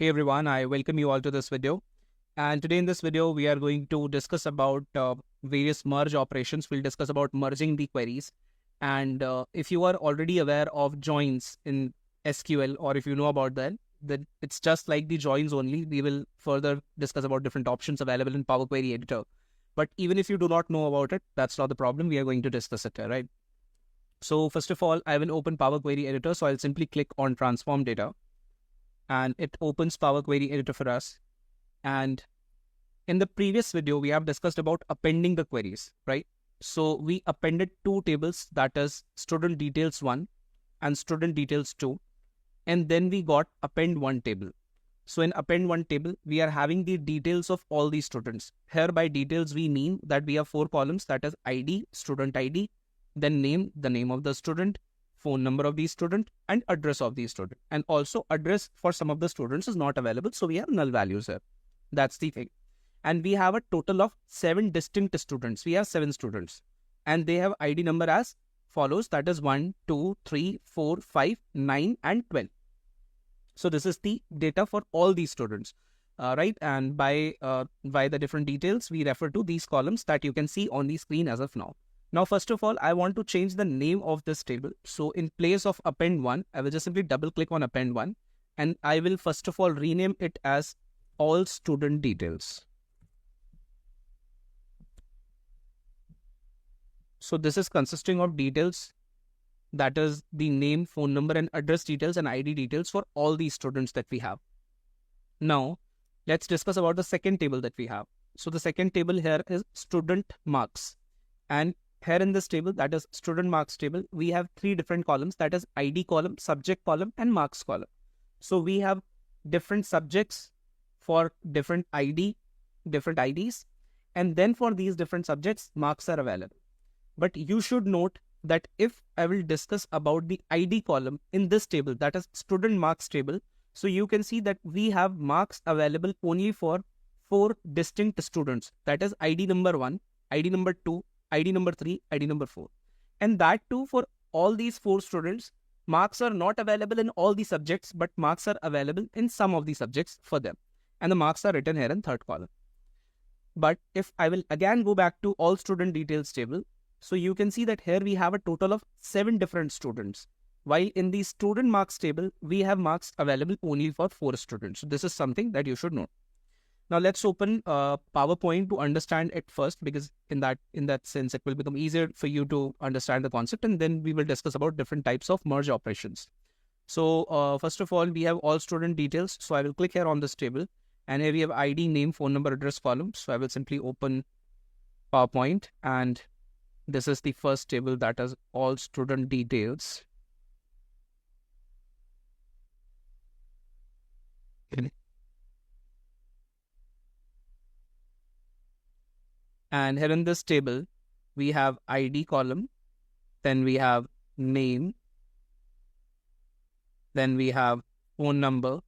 Hey everyone, I welcome you all to this video. And today in this video, we are going to discuss about various merge operations. We'll discuss about merging the queries. And if you are already aware of joins in SQL, or if you know about that, then it's just like the joins only. We will further discuss about different options available in Power Query Editor. But even if you do not know about it, that's not the problem. We are going to discuss it, right? So first of all, I will open Power Query Editor. So I'll simply click on Transform Data, and it opens Power Query Editor for us. And in the previous video, we have discussed about appending the queries, right? So we appended two tables, that is student details 1 and student details 2. And then we got append 1 table. So in append 1 table, we are having the details of all these students. Here by details, we mean that we have 4 columns, that is ID, student ID, then name, the name of the student, phone number of the student, and address of the student. And also address for some of the students is not available. So we have null values here. That's the thing. And we have a total of 7 distinct students. We have 7 students. And they have ID number as follows. That is 1, 2, 3, 4, 5, 9, and 12. So this is the data for all these students. Right. And by the different details, we refer to these columns that you can see on the screen as of now. Now, first of all, I want to change the name of this table. So in place of append 1, I will just simply double click on append 1. And I will first of all rename it as all student details. So this is consisting of details, that is the name, phone number, and address details and ID details for all these students that we have. Now, let's discuss about the second table that we have. So the second table here is student marks. And here in this table, that is student marks table, we have 3 different columns, that is ID column, subject column, and marks column. So we have different subjects for different IDs. And then for these different subjects, marks are available. But you should note that if I will discuss about the ID column in this table, that is student marks table, so you can see that we have marks available only for 4 distinct students. That is ID number 1, ID number 2, ID number 3, ID number 4. And that too for all these 4 students, marks are not available in all the subjects, but marks are available in some of the subjects for them. And the marks are written here in third column. But if I will again go back to all student details table, so you can see that here we have a total of 7 different students. While in the student marks table, we have marks available only for 4 students. So this is something that you should know. Now let's open PowerPoint to understand it first, because in that sense, it will become easier for you to understand the concept. And then we will discuss about different types of merge operations. So first of all, we have all student details. So I will click here on this table. And here we have ID, name, phone number, address column. So I will simply open PowerPoint, and this is the first table, that is all student details. And here in this table, we have ID column, then we have name, then we have phone number,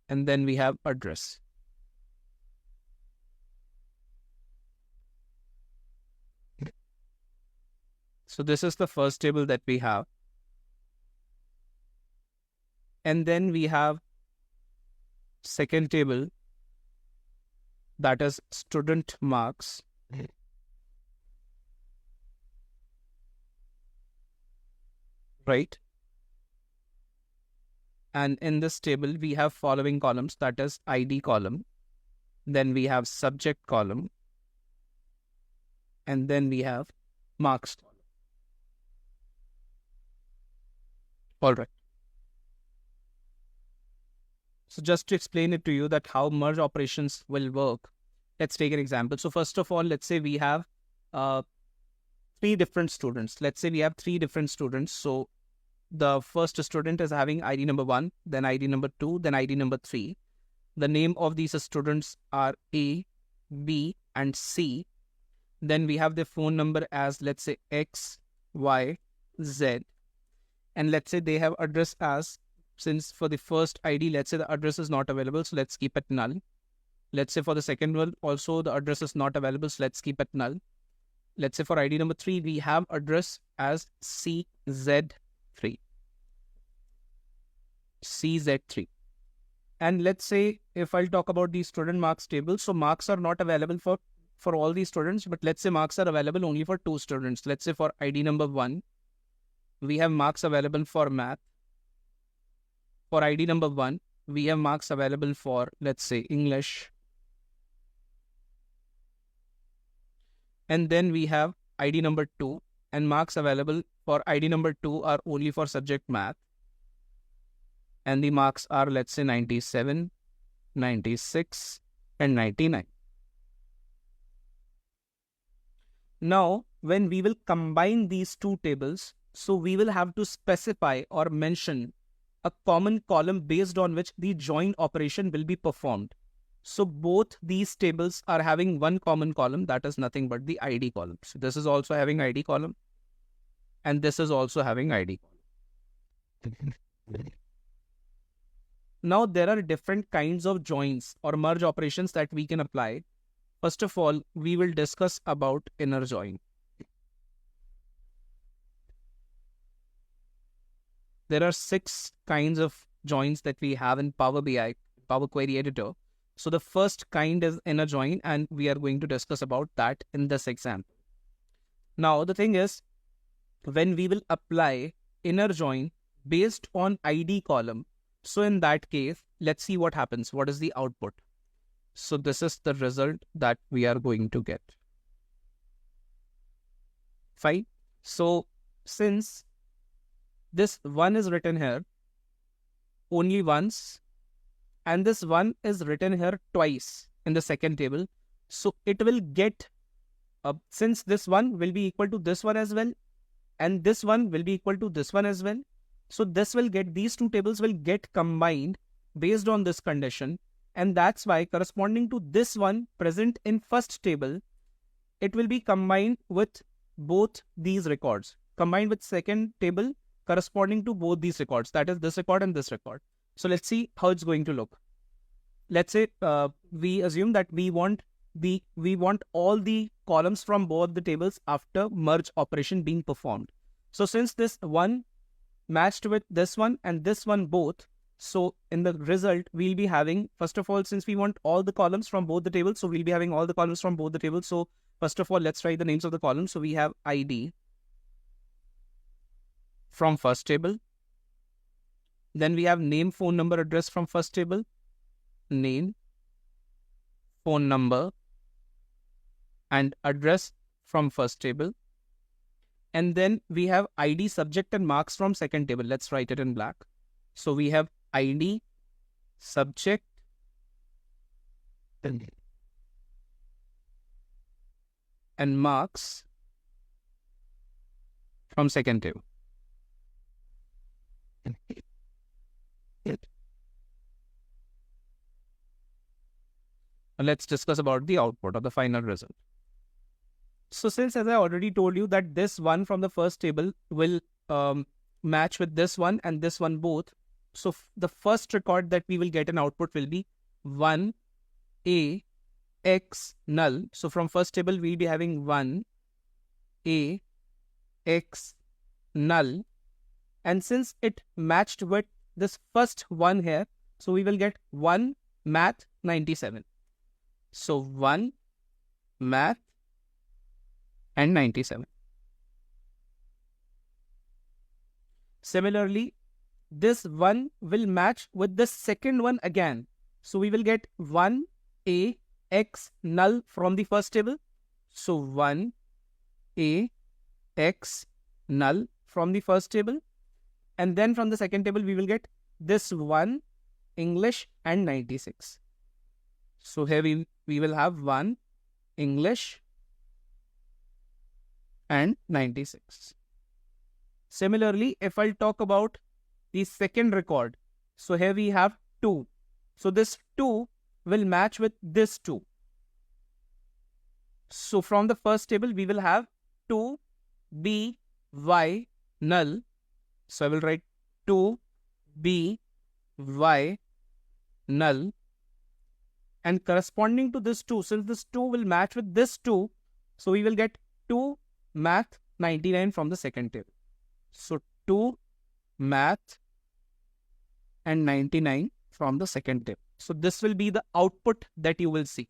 and then we have address. So this is the first table that we have. And then we have second table, that is student marks. Right. And in this table, we have following columns, that is ID column. Then we have subject column. And then we have marks column. All right. So just to explain it to you that how merge operations will work, let's take an example. So first of all, let's say we have 3 different students. Let's say we have 3 different students. So the first student is having ID number 1, then ID number 2, then ID number 3. The name of these students are A, B, and C. Then we have the phone number as, let's say, X, Y, Z. And let's say they have address as, since for the first ID, let's say the address is not available, so let's keep it null. Let's say for the second one, also the address is not available, so let's keep it null. Let's say for ID number 3, we have address as CZ3. CZ3. And let's say if I'll talk about the student marks table, so marks are not available for all these students, but let's say marks are available only for 2 students. Let's say for ID number 1, we have marks available for math. For ID number 1, we have marks available for, let's say, English. And then we have ID number 2, and marks available for ID number 2 are only for subject math. And the marks are, let's say, 97, 96, and 99. Now, when we will combine these two tables, so we will have to specify or mention a common column based on which the join operation will be performed. So both these tables are having one common column, that is nothing but the ID column. So this is also having ID column, and this is also having ID column. Now there are different kinds of joins or merge operations that we can apply. First of all, we will discuss about inner join. There are 6 kinds of joins that we have in Power BI, Power Query Editor. So the first kind is inner join, and we are going to discuss about that in this example. Now the thing is, when we will apply inner join based on ID column, so in that case, let's see what happens. What is the output? So this is the result that we are going to get. Fine. So since this 1 is written here only once, and this 1 is written here twice in the second table, so it will get, since this 1 will be equal to this one as well, and this one will be equal to this one as well, so this will get, these two tables will get combined based on this condition, and that's why corresponding to this one present in first table, it will be combined with both these records, combined with second table corresponding to both these records, that is this record and this record. So let's see how it's going to look. Let's say we assume that we want all the columns from both the tables after merge operation being performed. So since this one matched with this one and this one both, so in the result we'll be having, first of all, since we want all the columns from both the tables, so we'll be having all the columns from both the tables. So first of all, let's write the names of the columns. So we have ID from first table. Then we have name, phone number, address from first table. Name, phone number, and address from first table. And then we have ID, subject, and marks from second table. Let's write it in black. So we have ID, subject, and marks from second table. Let's discuss about the output or the final result. So since, as I already told you, that this one from the first table will match with this one and this one both, so the first record that we will get an output will be 1A X null. So from first table we'll be having 1A X null, and since it matched with this first one here, so we will get 1 math 97. So 1 math and 97. Similarly, this one will match with the second one again. So we will get 1A X null from the first table. So 1A X null from the first table. And then from the second table, we will get this one English and 96. So here we will have 1 English and 96. Similarly, if I'll talk about the second record, so here we have 2. So this 2 will match with this 2. So from the first table, we will have 2 B Y null. So I will write 2 B Y null. And corresponding to this 2, since this 2 will match with this 2, so we will get 2 math 99 from the second table. So 2 math and 99 from the second table. So this will be the output that you will see.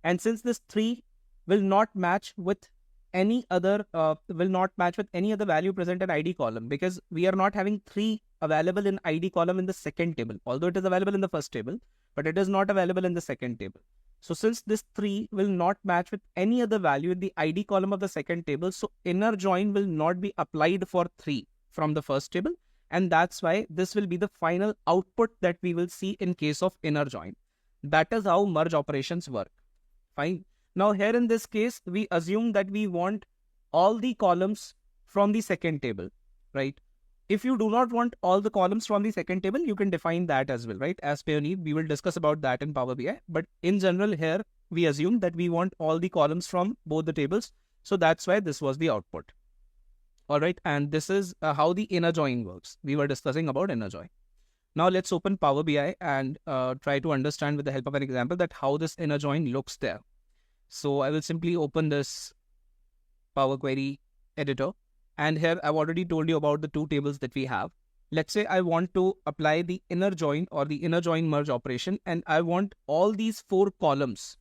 And since this 3 will not match with any other value present in ID column, because we are not having 3 available in ID column in the second table, although it is available in the first table, but it is not available in the second table. So since this 3 will not match with any other value in the ID column of the second table, so inner join will not be applied for 3 from the first table. And that's why this will be the final output that we will see in case of inner join. That is how merge operations work. Fine. Now here in this case, we assume that we want all the columns from the second table, right? If you do not want all the columns from the second table, you can define that as well, right? As per your need, we will discuss about that in Power BI. But in general here, we assume that we want all the columns from both the tables. So that's why this was the output. All right. And this is how the inner join works. We were discussing about inner join. Now let's open Power BI and try to understand with the help of an example that how this inner join looks there. So I will simply open this Power Query editor. And here I've already told you about the 2 tables that we have. Let's say I want to apply the inner join or the inner join merge operation, and I want all these 4 columns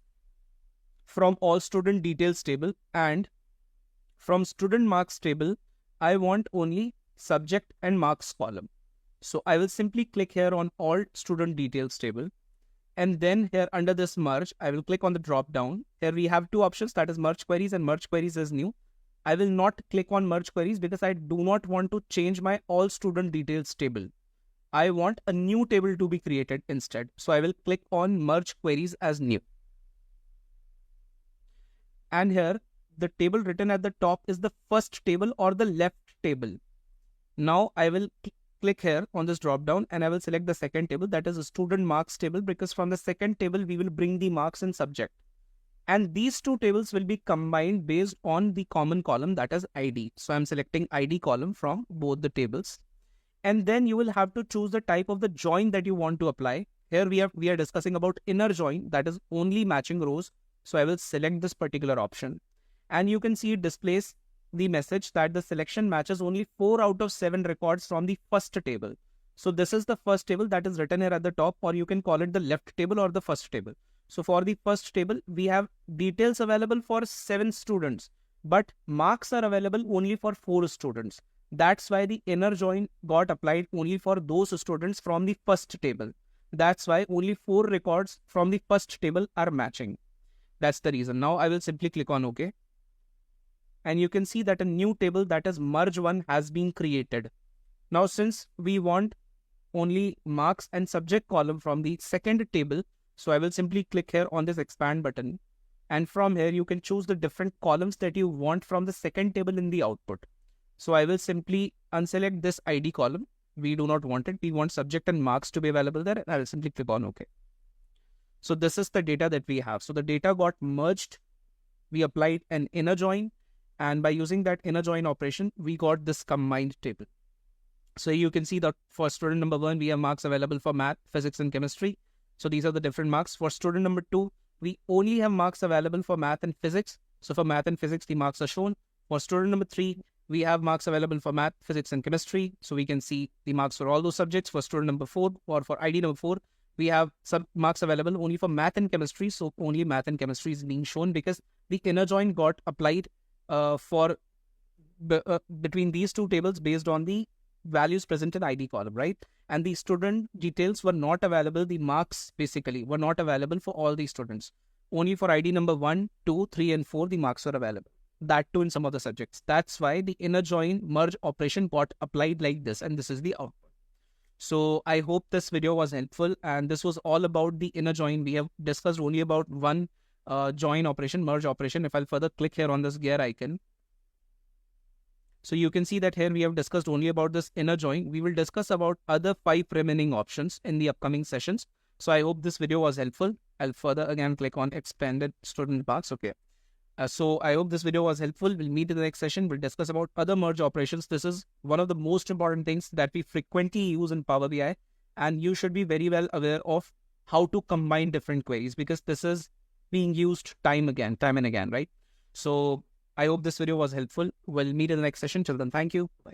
from all student details table, and from student marks table, I want only subject and marks column. So I will simply click here on all student details table. And then here under this merge, I will click on the drop down. Here we have 2 options, that is merge queries, and merge queries is new. I will not click on merge queries because I do not want to change my all student details table. I want a new table to be created instead. So I will click on merge queries as new. And here the table written at the top is the first table or the left table. Now I will click here on this drop down and I will select the second table, that is a student marks table, because from the second table we will bring the marks in subject. And these 2 tables will be combined based on the common column, that is ID. So I'm selecting ID column from both the tables. And then you will have to choose the type of the join that you want to apply. Here we are discussing about inner join, that is only matching rows. So I will select this particular option. And you can see it displays the message that the selection matches only 4 out of 7 records from the first table. So this is the first table that is written here at the top, or you can call it the left table or the first table. So for the first table, we have details available for 7 students, but marks are available only for 4 students. That's why the inner join got applied only for those students from the first table. That's why only 4 records from the first table are matching. That's the reason. Now I will simply click on OK. And you can see that a new table, that is merge 1, has been created. Now since we want only marks and subject column from the second table, so I will simply click here on this expand button. And from here, you can choose the different columns that you want from the second table in the output. So I will simply unselect this ID column. We do not want it. We want subject and marks to be available there. And I will simply click on OK. So this is the data that we have. So the data got merged. We applied an inner join. And by using that inner join operation, we got this combined table. So you can see that for student number 1, we have marks available for math, physics, and chemistry. So these are the different marks. For student number 2, we only have marks available for math and physics. So for math and physics, the marks are shown. For student number 3, we have marks available for math, physics, and chemistry. So we can see the marks for all those subjects. For student number 4 or for ID number 4, we have some marks available only for math and chemistry. So only math and chemistry is being shown because the inner join got applied between these 2 tables based on the values present in ID column, right? And the student details were not available. The marks basically were not available for all these students. Only for ID number 1, 2, 3, and 4, the marks were available. That too in some of the subjects. That's why the inner join merge operation got applied like this. And this is the output. So I hope this video was helpful. And this was all about the inner join. We have discussed only about one join operation, merge operation. If I'll further click here on this gear icon, so you can see that here we have discussed only about this inner join. We will discuss about other 5 remaining options in the upcoming sessions. So I hope this video was helpful. I'll further again click on expanded student marks. Okay. So I hope this video was helpful. We'll meet in the next session. We'll discuss about other merge operations. This is one of the most important things that we frequently use in Power BI. And you should be very well aware of how to combine different queries because this is being used time and again, right? So I hope this video was helpful. We'll meet in the next session. Till then, thank you. Bye.